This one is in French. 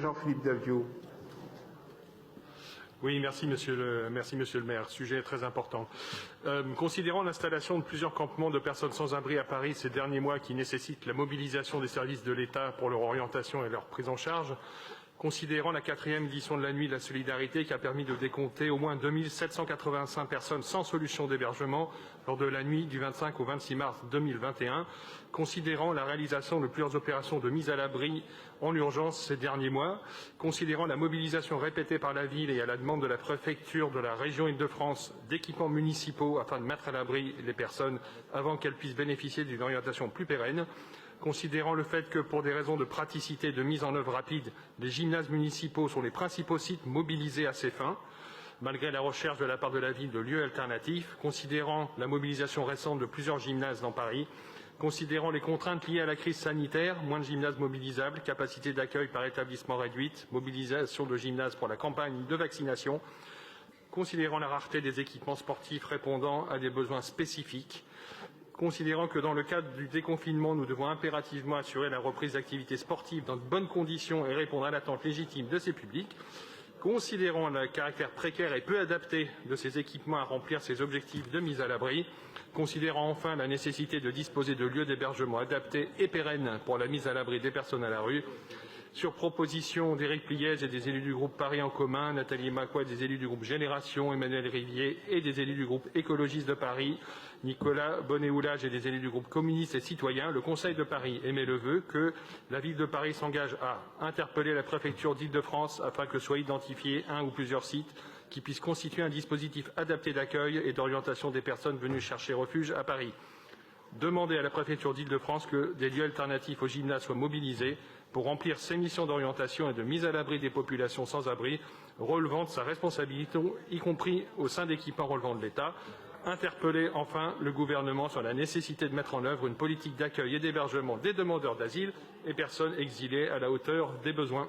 Jean-Philippe Davio. Oui, merci Monsieur le maire. Sujet très important. Considérant l'installation de plusieurs campements de personnes sans abri à Paris ces derniers mois qui nécessitent la mobilisation des services de l'État pour leur orientation et leur prise en charge, considérant la 4e édition de la Nuit de la Solidarité qui a permis de décompter au moins 2785 personnes sans solution d'hébergement lors de la nuit du 25 au 26 mars 2021, considérant la réalisation de plusieurs opérations de mise à l'abri en urgence ces derniers mois, considérant la mobilisation répétée par la ville et à la demande de la préfecture de la région Île-de-France d'équipements municipaux afin de mettre à l'abri les personnes avant qu'elles puissent bénéficier d'une orientation plus pérenne, considérant le fait que, pour des raisons de praticité et de mise en œuvre rapide, les gymnases municipaux sont les principaux sites mobilisés à ces fins, malgré la recherche de la part de la ville de lieux alternatifs, considérant la mobilisation récente de plusieurs gymnases dans Paris, considérant les contraintes liées à la crise sanitaire, moins de gymnases mobilisables, capacité d'accueil par établissement réduite, mobilisation de gymnases pour la campagne de vaccination, considérant la rareté des équipements sportifs répondant à des besoins spécifiques, considérant que dans le cadre du déconfinement, nous devons impérativement assurer la reprise d'activités sportives dans de bonnes conditions et répondre à l'attente légitime de ces publics, considérant le caractère précaire et peu adapté de ces équipements à remplir ces objectifs de mise à l'abri, considérant enfin la nécessité de disposer de lieux d'hébergement adaptés et pérennes pour la mise à l'abri des personnes à la rue, sur proposition d'Éric Pliez et des élus du groupe Paris en commun, Nathalie Macquois des élus du groupe Génération, Emmanuel Rivier et des élus du groupe Écologiste de Paris, Nicolas Bonnet-Houlage et des élus du groupe communiste et citoyen, le Conseil de Paris émet le vœu que la ville de Paris s'engage à interpeller la préfecture d'Île-de-France afin que soient identifiés un ou plusieurs sites qui puissent constituer un dispositif adapté d'accueil et d'orientation des personnes venues chercher refuge à Paris. Demander à la préfecture d'Île-de-France que des lieux alternatifs au gymnase soient mobilisés pour remplir ses missions d'orientation et de mise à l'abri des populations sans abri, relevant de sa responsabilité, y compris au sein d'équipements relevant de l'État. Interpeller enfin le gouvernement sur la nécessité de mettre en œuvre une politique d'accueil et d'hébergement des demandeurs d'asile et personnes exilées à la hauteur des besoins.